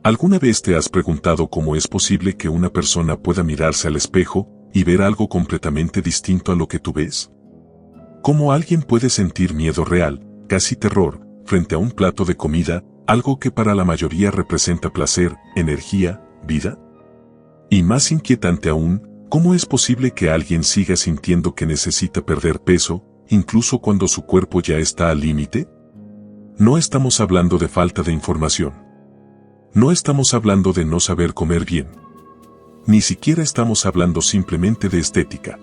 ¿Alguna vez te has preguntado cómo es posible que una persona pueda mirarse al espejo y ver algo completamente distinto a lo que tú ves? ¿Cómo alguien puede sentir miedo real, casi terror, frente a un plato de comida, algo que para la mayoría representa placer, energía, vida? Y más inquietante aún, ¿cómo es posible que alguien siga sintiendo que necesita perder peso, incluso cuando su cuerpo ya está al límite? No estamos hablando de falta de información. No estamos hablando de no saber comer bien. Ni siquiera estamos hablando simplemente de estética.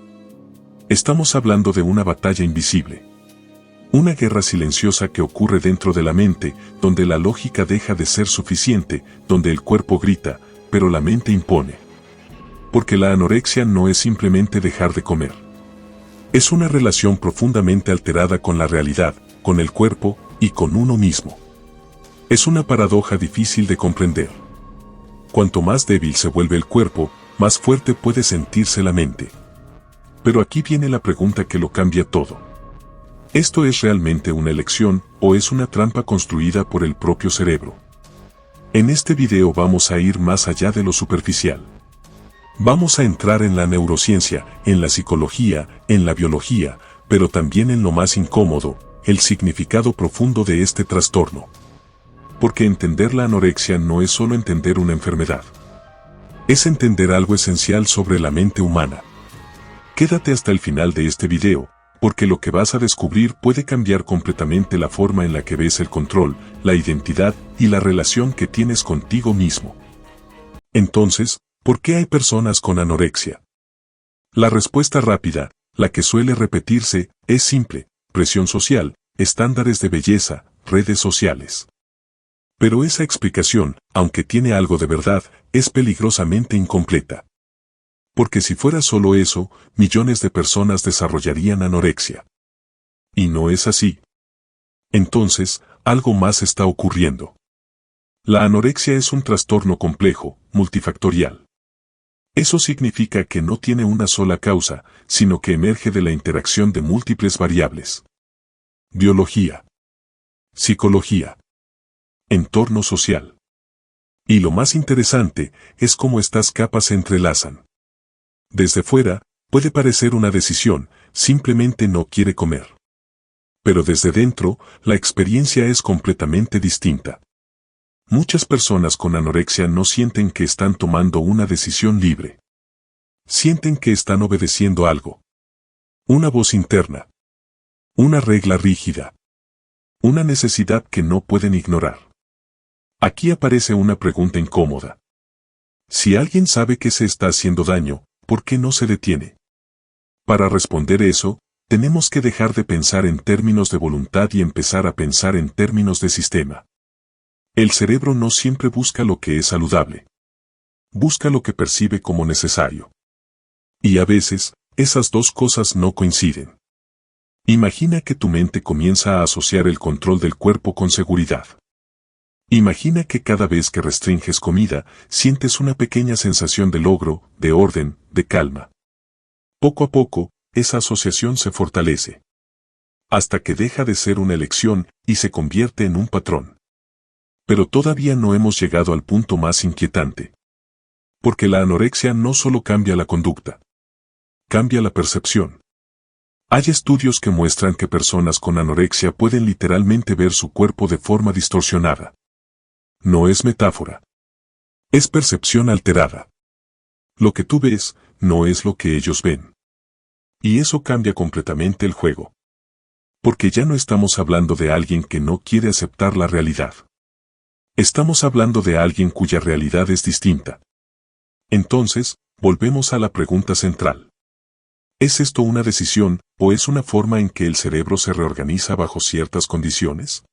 Estamos hablando de una batalla invisible. Una guerra silenciosa que ocurre dentro de la mente, donde la lógica deja de ser suficiente, donde el cuerpo grita, pero la mente impone. Porque la anorexia no es simplemente dejar de comer. Es una relación profundamente alterada con la realidad, con el cuerpo y con uno mismo. Es una paradoja difícil de comprender. Cuanto más débil se vuelve el cuerpo, más fuerte puede sentirse la mente. Pero aquí viene la pregunta que lo cambia todo. ¿Esto es realmente una elección o es una trampa construida por el propio cerebro? En este video vamos a ir más allá de lo superficial. Vamos a entrar en la neurociencia, en la psicología, en la biología, pero también en lo más incómodo, el significado profundo de este trastorno. Porque entender la anorexia no es solo entender una enfermedad. Es entender algo esencial sobre la mente humana. Quédate hasta el final de este video, porque lo que vas a descubrir puede cambiar completamente la forma en la que ves el control, la identidad y la relación que tienes contigo mismo. Entonces, ¿por qué hay personas con anorexia? La respuesta rápida, la que suele repetirse, es simple: presión social, estándares de belleza, redes sociales. Pero esa explicación, aunque tiene algo de verdad, es peligrosamente incompleta. Porque si fuera solo eso, millones de personas desarrollarían anorexia. Y no es así. Entonces, algo más está ocurriendo. La anorexia es un trastorno complejo, multifactorial. Eso significa que no tiene una sola causa, sino que emerge de la interacción de múltiples variables. Biología. Psicología. Entorno social. Y lo más interesante es cómo estas capas se entrelazan. Desde fuera, puede parecer una decisión, simplemente no quiere comer. Pero desde dentro, la experiencia es completamente distinta. Muchas personas con anorexia no sienten que están tomando una decisión libre. Sienten que están obedeciendo algo. Una voz interna. Una regla rígida. Una necesidad que no pueden ignorar. Aquí aparece una pregunta incómoda. Si alguien sabe que se está haciendo daño, ¿por qué no se detiene? Para responder eso, tenemos que dejar de pensar en términos de voluntad y empezar a pensar en términos de sistema. El cerebro no siempre busca lo que es saludable. Busca lo que percibe como necesario. Y a veces, esas dos cosas no coinciden. Imagina que tu mente comienza a asociar el control del cuerpo con seguridad. Imagina que cada vez que restringes comida, sientes una pequeña sensación de logro, de orden, de calma. Poco a poco, esa asociación se fortalece. Hasta que deja de ser una elección y se convierte en un patrón. Pero todavía no hemos llegado al punto más inquietante. Porque la anorexia no solo cambia la conducta. Cambia la percepción. Hay estudios que muestran que personas con anorexia pueden literalmente ver su cuerpo de forma distorsionada. No es metáfora. Es percepción alterada. Lo que tú ves, no es lo que ellos ven. Y eso cambia completamente el juego. Porque ya no estamos hablando de alguien que no quiere aceptar la realidad. Estamos hablando de alguien cuya realidad es distinta. Entonces, volvemos a la pregunta central. ¿Es esto una decisión, o es una forma en que el cerebro se reorganiza bajo ciertas condiciones?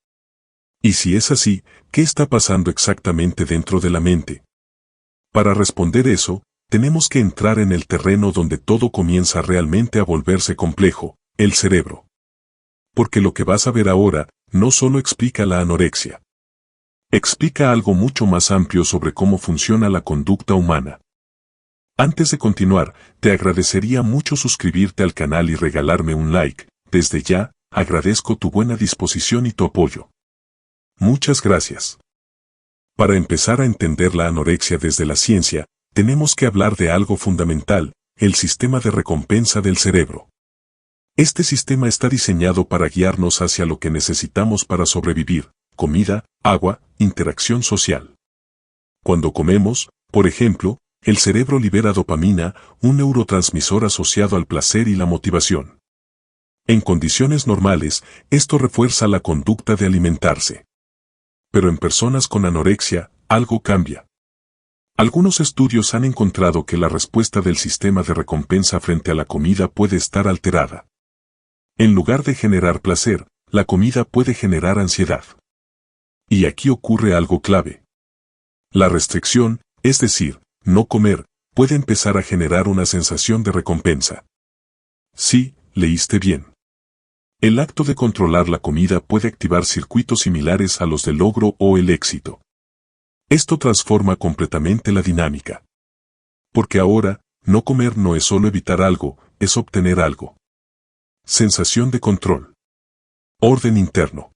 Y si es así, ¿qué está pasando exactamente dentro de la mente? Para responder eso, tenemos que entrar en el terreno donde todo comienza realmente a volverse complejo, el cerebro. Porque lo que vas a ver ahora, no solo explica la anorexia. Explica algo mucho más amplio sobre cómo funciona la conducta humana. Antes de continuar, te agradecería mucho suscribirte al canal y regalarme un like. Desde ya, agradezco tu buena disposición y tu apoyo. Muchas gracias. Para empezar a entender la anorexia desde la ciencia, tenemos que hablar de algo fundamental, el sistema de recompensa del cerebro. Este sistema está diseñado para guiarnos hacia lo que necesitamos para sobrevivir: comida, agua, interacción social. Cuando comemos, por ejemplo, el cerebro libera dopamina, un neurotransmisor asociado al placer y la motivación. En condiciones normales, esto refuerza la conducta de alimentarse. Pero en personas con anorexia, algo cambia. Algunos estudios han encontrado que la respuesta del sistema de recompensa frente a la comida puede estar alterada. En lugar de generar placer, la comida puede generar ansiedad. Y aquí ocurre algo clave. La restricción, es decir, no comer, puede empezar a generar una sensación de recompensa. Sí, leíste bien. El acto de controlar la comida puede activar circuitos similares a los del logro o el éxito. Esto transforma completamente la dinámica. Porque ahora, no comer no es solo evitar algo, es obtener algo. Sensación de control. Orden interno.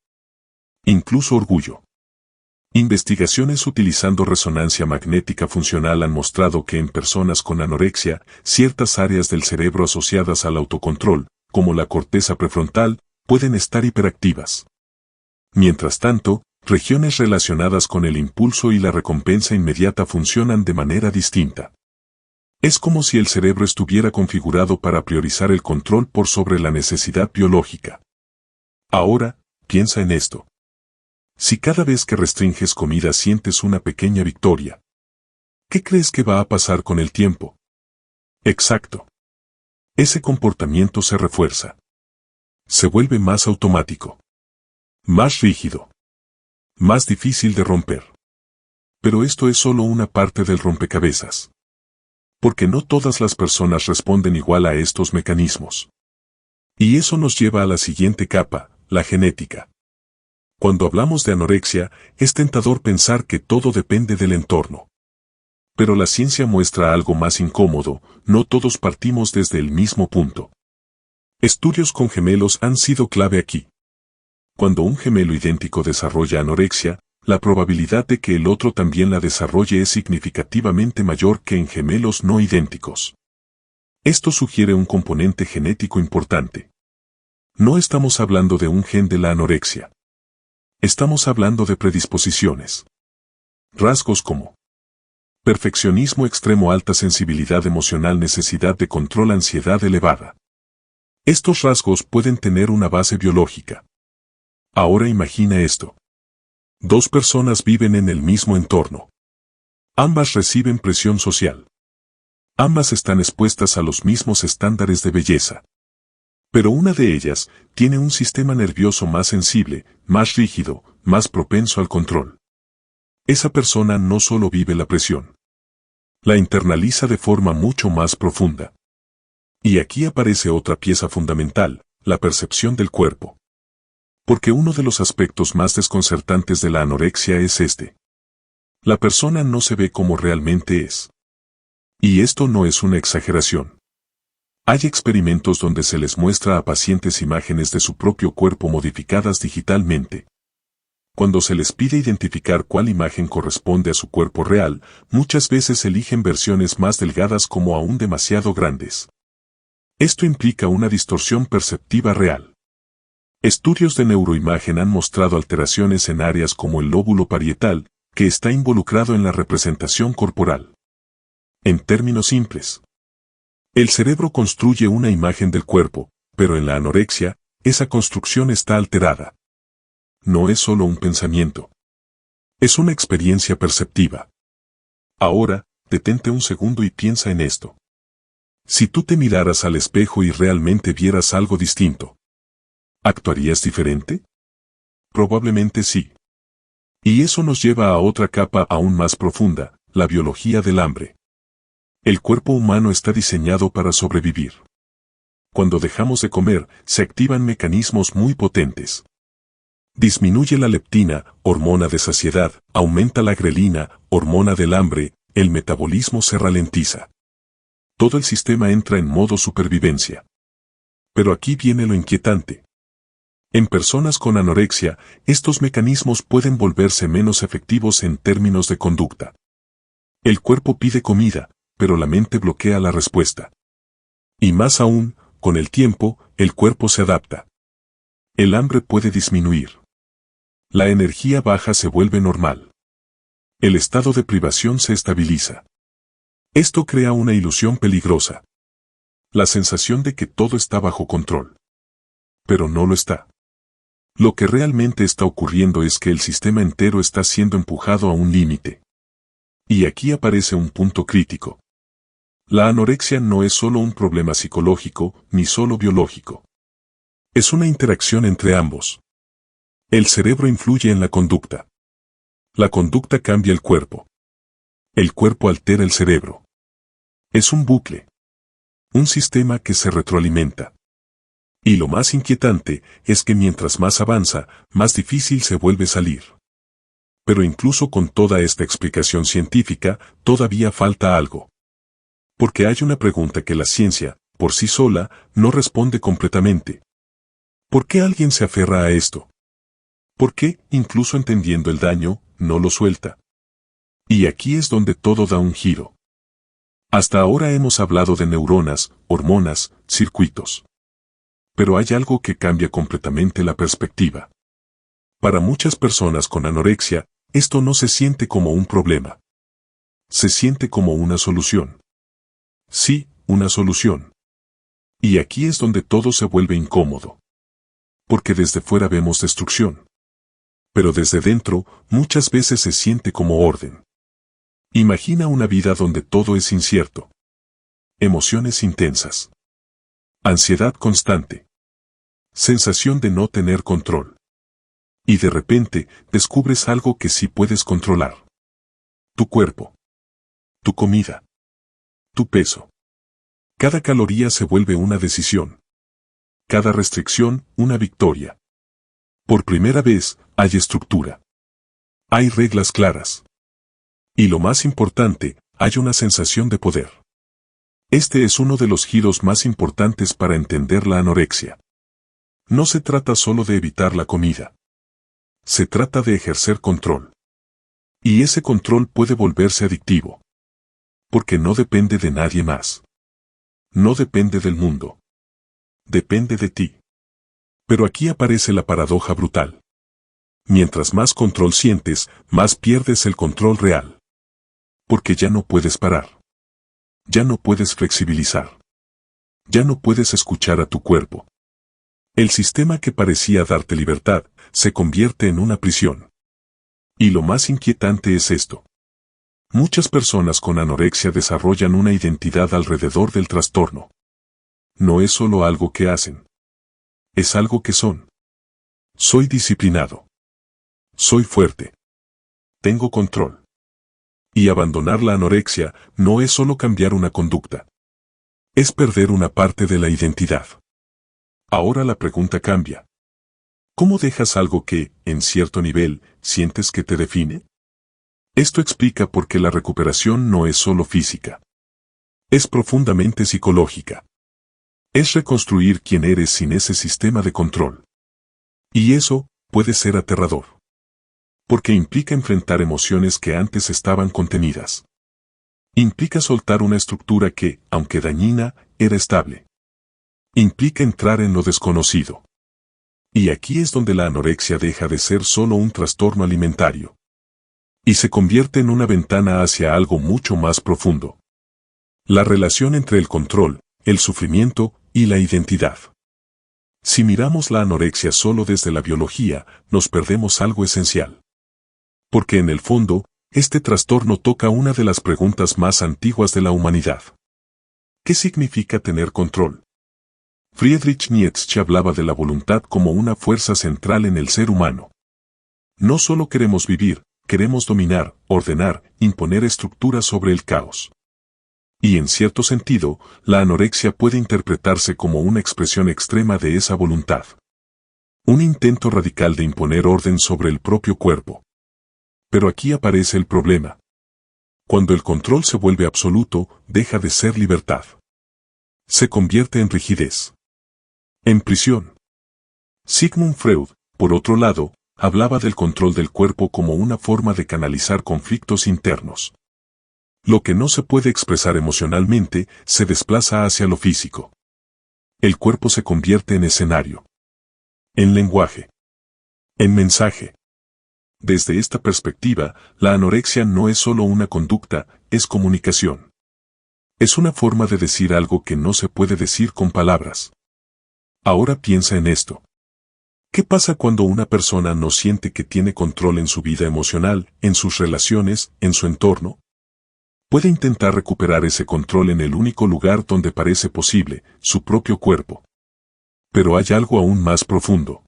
Incluso orgullo. Investigaciones utilizando resonancia magnética funcional han mostrado que en personas con anorexia, ciertas áreas del cerebro asociadas al autocontrol, como la corteza prefrontal, pueden estar hiperactivas. Mientras tanto, regiones relacionadas con el impulso y la recompensa inmediata funcionan de manera distinta. Es como si el cerebro estuviera configurado para priorizar el control por sobre la necesidad biológica. Ahora, piensa en esto. Si cada vez que restringes comida sientes una pequeña victoria, ¿qué crees que va a pasar con el tiempo? Exacto. Ese comportamiento se refuerza. Se vuelve más automático. Más rígido. Más difícil de romper. Pero esto es solo una parte del rompecabezas. Porque no todas las personas responden igual a estos mecanismos. Y eso nos lleva a la siguiente capa, la genética. Cuando hablamos de anorexia, es tentador pensar que todo depende del entorno. Pero la ciencia muestra algo más incómodo: no todos partimos desde el mismo punto. Estudios con gemelos han sido clave aquí. Cuando un gemelo idéntico desarrolla anorexia, la probabilidad de que el otro también la desarrolle es significativamente mayor que en gemelos no idénticos. Esto sugiere un componente genético importante. No estamos hablando de un gen de la anorexia. Estamos hablando de predisposiciones. Rasgos como perfeccionismo extremo, alta sensibilidad emocional, necesidad de control, ansiedad elevada. Estos rasgos pueden tener una base biológica. Ahora imagina esto. Dos personas viven en el mismo entorno. Ambas reciben presión social. Ambas están expuestas a los mismos estándares de belleza. Pero una de ellas tiene un sistema nervioso más sensible, más rígido, más propenso al control. Esa persona no solo vive la presión, la internaliza de forma mucho más profunda. Y aquí aparece otra pieza fundamental, la percepción del cuerpo. Porque uno de los aspectos más desconcertantes de la anorexia es este. La persona no se ve como realmente es. Y esto no es una exageración. Hay experimentos donde se les muestra a pacientes imágenes de su propio cuerpo modificadas digitalmente. Cuando se les pide identificar cuál imagen corresponde a su cuerpo real, muchas veces eligen versiones más delgadas como aún demasiado grandes. Esto implica una distorsión perceptiva real. Estudios de neuroimagen han mostrado alteraciones en áreas como el lóbulo parietal, que está involucrado en la representación corporal. En términos simples, el cerebro construye una imagen del cuerpo, pero en la anorexia, esa construcción está alterada. No es solo un pensamiento. Es una experiencia perceptiva. Ahora, detente un segundo y piensa en esto. Si tú te miraras al espejo y realmente vieras algo distinto, ¿actuarías diferente? Probablemente sí. Y eso nos lleva a otra capa aún más profunda, la biología del hambre. El cuerpo humano está diseñado para sobrevivir. Cuando dejamos de comer, se activan mecanismos muy potentes. Disminuye la leptina, hormona de saciedad, aumenta la grelina, hormona del hambre, el metabolismo se ralentiza. Todo el sistema entra en modo supervivencia. Pero aquí viene lo inquietante. En personas con anorexia, estos mecanismos pueden volverse menos efectivos en términos de conducta. El cuerpo pide comida, pero la mente bloquea la respuesta. Y más aún, con el tiempo, el cuerpo se adapta. El hambre puede disminuir. La energía baja se vuelve normal. El estado de privación se estabiliza. Esto crea una ilusión peligrosa. La sensación de que todo está bajo control. Pero no lo está. Lo que realmente está ocurriendo es que el sistema entero está siendo empujado a un límite. Y aquí aparece un punto crítico. La anorexia no es solo un problema psicológico, ni solo biológico. Es una interacción entre ambos. El cerebro influye en la conducta. La conducta cambia el cuerpo. El cuerpo altera el cerebro. Es un bucle. Un sistema que se retroalimenta. Y lo más inquietante es que mientras más avanza, más difícil se vuelve salir. Pero incluso con toda esta explicación científica, todavía falta algo. Porque hay una pregunta que la ciencia, por sí sola, no responde completamente. ¿Por qué alguien se aferra a esto? ¿Por qué, incluso entendiendo el daño, no lo suelta? Y aquí es donde todo da un giro. Hasta ahora hemos hablado de neuronas, hormonas, circuitos. Pero hay algo que cambia completamente la perspectiva. Para muchas personas con anorexia, esto no se siente como un problema. Se siente como una solución. Sí, una solución. Y aquí es donde todo se vuelve incómodo. Porque desde fuera vemos destrucción. Pero desde dentro, muchas veces se siente como orden. Imagina una vida donde todo es incierto. Emociones intensas. Ansiedad constante. Sensación de no tener control. Y de repente, descubres algo que sí puedes controlar. Tu cuerpo. Tu comida. Tu peso. Cada caloría se vuelve una decisión. Cada restricción, una victoria. Por primera vez, hay estructura. Hay reglas claras. Y lo más importante, hay una sensación de poder. Este es uno de los giros más importantes para entender la anorexia. No se trata solo de evitar la comida. Se trata de ejercer control. Y ese control puede volverse adictivo. Porque no depende de nadie más. No depende del mundo. Depende de ti. Pero aquí aparece la paradoja brutal. Mientras más control sientes, más pierdes el control real. Porque ya no puedes parar. Ya no puedes flexibilizar. Ya no puedes escuchar a tu cuerpo. El sistema que parecía darte libertad, se convierte en una prisión. Y lo más inquietante es esto. Muchas personas con anorexia desarrollan una identidad alrededor del trastorno. No es solo algo que hacen. Es algo que son. Soy disciplinado. Soy fuerte. Tengo control. Y abandonar la anorexia no es solo cambiar una conducta. Es perder una parte de la identidad. Ahora la pregunta cambia. ¿Cómo dejas algo que, en cierto nivel, sientes que te define? Esto explica por qué la recuperación no es solo física. Es profundamente psicológica. Es reconstruir quién eres sin ese sistema de control. Y eso puede ser aterrador. Porque implica enfrentar emociones que antes estaban contenidas. Implica soltar una estructura que, aunque dañina, era estable. Implica entrar en lo desconocido. Y aquí es donde la anorexia deja de ser solo un trastorno alimentario. Y se convierte en una ventana hacia algo mucho más profundo. La relación entre el control, el sufrimiento y la identidad. Si miramos la anorexia solo desde la biología, nos perdemos algo esencial. Porque en el fondo, este trastorno toca una de las preguntas más antiguas de la humanidad. ¿Qué significa tener control? Friedrich Nietzsche hablaba de la voluntad como una fuerza central en el ser humano. No solo queremos vivir, queremos dominar, ordenar, imponer estructuras sobre el caos. Y en cierto sentido, la anorexia puede interpretarse como una expresión extrema de esa voluntad. Un intento radical de imponer orden sobre el propio cuerpo. Pero aquí aparece el problema. Cuando el control se vuelve absoluto, deja de ser libertad. Se convierte en rigidez. En prisión. Sigmund Freud, por otro lado, hablaba del control del cuerpo como una forma de canalizar conflictos internos. Lo que no se puede expresar emocionalmente se desplaza hacia lo físico. El cuerpo se convierte en escenario, en lenguaje, en mensaje. Desde esta perspectiva, la anorexia no es solo una conducta, es comunicación. Es una forma de decir algo que no se puede decir con palabras. Ahora piensa en esto. ¿Qué pasa cuando una persona no siente que tiene control en su vida emocional, en sus relaciones, en su entorno? Puede intentar recuperar ese control en el único lugar donde parece posible, su propio cuerpo. Pero hay algo aún más profundo.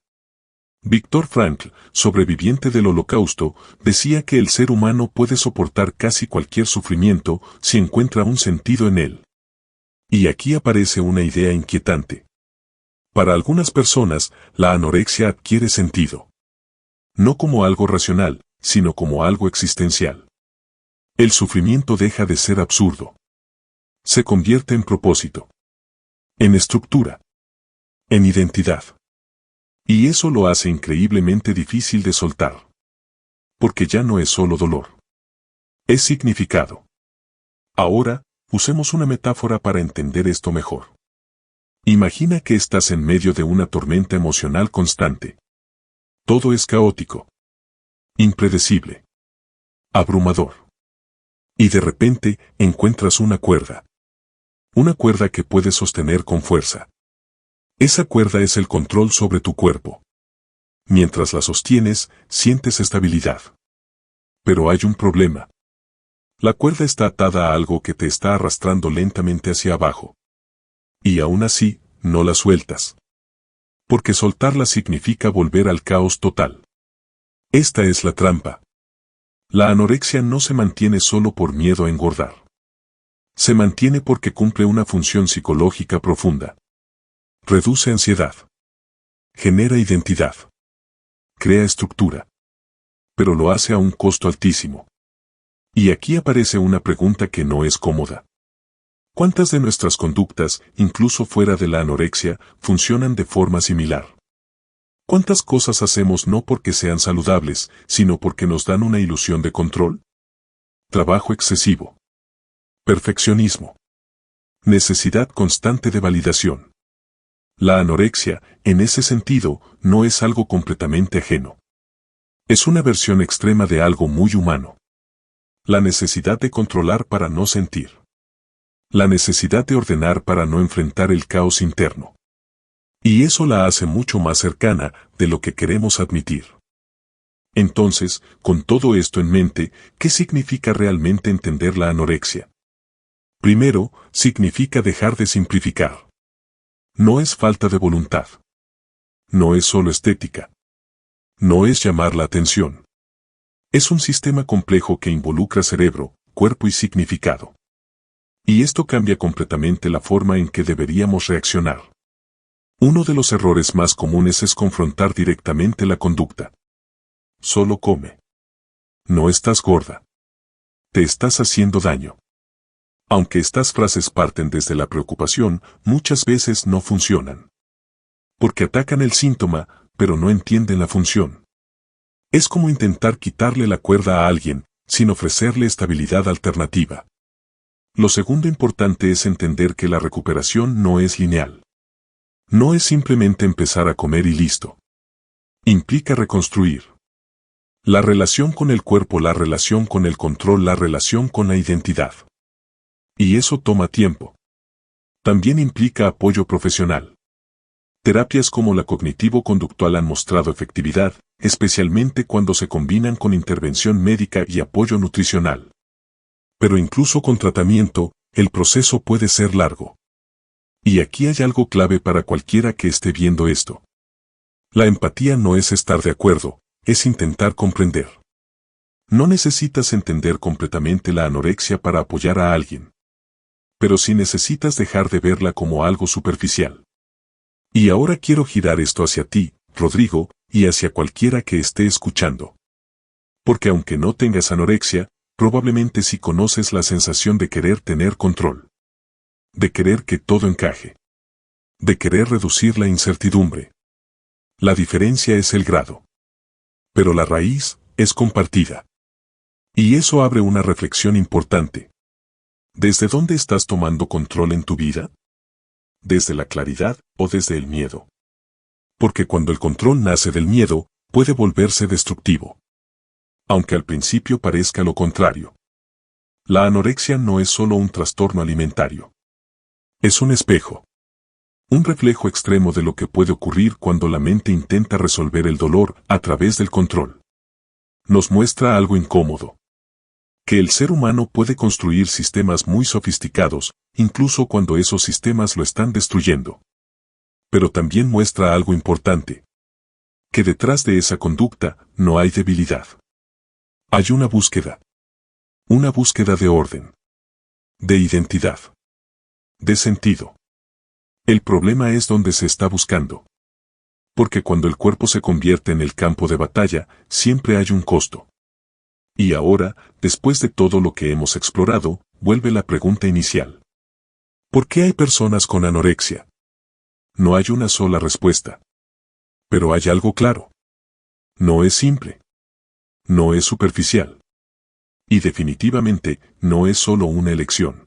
Viktor Frankl, sobreviviente del Holocausto, decía que el ser humano puede soportar casi cualquier sufrimiento si encuentra un sentido en él. Y aquí aparece una idea inquietante. Para algunas personas, la anorexia adquiere sentido. No como algo racional, sino como algo existencial. El sufrimiento deja de ser absurdo. Se convierte en propósito. En estructura. En identidad. Y eso lo hace increíblemente difícil de soltar. Porque ya no es solo dolor. Es significado. Ahora, usemos una metáfora para entender esto mejor. Imagina que estás en medio de una tormenta emocional constante. Todo es caótico. Impredecible. Abrumador. Y de repente, encuentras una cuerda. Una cuerda que puedes sostener con fuerza. Esa cuerda es el control sobre tu cuerpo. Mientras la sostienes, sientes estabilidad. Pero hay un problema. La cuerda está atada a algo que te está arrastrando lentamente hacia abajo. Y aún así, no la sueltas. Porque soltarla significa volver al caos total. Esta es la trampa. La anorexia no se mantiene solo por miedo a engordar. Se mantiene porque cumple una función psicológica profunda. Reduce ansiedad. Genera identidad. Crea estructura. Pero lo hace a un costo altísimo. Y aquí aparece una pregunta que no es cómoda. ¿Cuántas de nuestras conductas, incluso fuera de la anorexia, funcionan de forma similar? ¿Cuántas cosas hacemos no porque sean saludables, sino porque nos dan una ilusión de control? Trabajo excesivo. Perfeccionismo. Necesidad constante de validación. La anorexia, en ese sentido, no es algo completamente ajeno. Es una versión extrema de algo muy humano. La necesidad de controlar para no sentir. La necesidad de ordenar para no enfrentar el caos interno. Y eso la hace mucho más cercana de lo que queremos admitir. Entonces, con todo esto en mente, ¿qué significa realmente entender la anorexia? Primero, significa dejar de simplificar. No es falta de voluntad. No es solo estética. No es llamar la atención. Es un sistema complejo que involucra cerebro, cuerpo y significado. Y esto cambia completamente la forma en que deberíamos reaccionar. Uno de los errores más comunes es confrontar directamente la conducta. Solo come. No estás gorda. Te estás haciendo daño. Aunque estas frases parten desde la preocupación, muchas veces no funcionan. Porque atacan el síntoma, pero no entienden la función. Es como intentar quitarle la cuerda a alguien, sin ofrecerle estabilidad alternativa. Lo segundo importante es entender que la recuperación no es lineal. No es simplemente empezar a comer y listo. Implica reconstruir. La relación con el cuerpo, la relación con el control, la relación con la identidad. Y eso toma tiempo. También implica apoyo profesional. Terapias como la cognitivo-conductual han mostrado efectividad, especialmente cuando se combinan con intervención médica y apoyo nutricional. Pero incluso con tratamiento, el proceso puede ser largo. Y aquí hay algo clave para cualquiera que esté viendo esto. La empatía no es estar de acuerdo, es intentar comprender. No necesitas entender completamente la anorexia para apoyar a alguien. Pero sí necesitas dejar de verla como algo superficial. Y ahora quiero girar esto hacia ti, Rodrigo, y hacia cualquiera que esté escuchando. Porque aunque no tengas anorexia, probablemente sí conoces la sensación de querer tener control. De querer que todo encaje. De querer reducir la incertidumbre. La diferencia es el grado. Pero la raíz es compartida. Y eso abre una reflexión importante. ¿Desde dónde estás tomando control en tu vida? ¿Desde la claridad o desde el miedo? Porque cuando el control nace del miedo, puede volverse destructivo. Aunque al principio parezca lo contrario. La anorexia no es solo un trastorno alimentario. Es un espejo. Un reflejo extremo de lo que puede ocurrir cuando la mente intenta resolver el dolor a través del control. Nos muestra algo incómodo. Que el ser humano puede construir sistemas muy sofisticados, incluso cuando esos sistemas lo están destruyendo. Pero también muestra algo importante. Que detrás de esa conducta no hay debilidad. Hay una búsqueda. Una búsqueda de orden. De identidad. De sentido. El problema es donde se está buscando. Porque cuando el cuerpo se convierte en el campo de batalla, siempre hay un costo. Y ahora, después de todo lo que hemos explorado, vuelve la pregunta inicial. ¿Por qué hay personas con anorexia? No hay una sola respuesta. Pero hay algo claro. No es simple. No es superficial. Y definitivamente, no es solo una elección.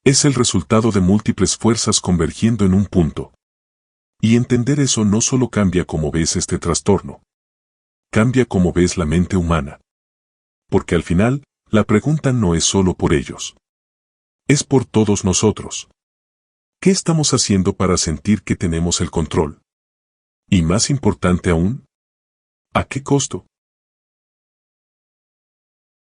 Es el resultado de múltiples fuerzas convergiendo en un punto. Y entender eso no solo cambia cómo ves este trastorno. Cambia cómo ves la mente humana. Porque al final, la pregunta no es solo por ellos. Es por todos nosotros. ¿Qué estamos haciendo para sentir que tenemos el control? Y más importante aún, ¿a qué costo?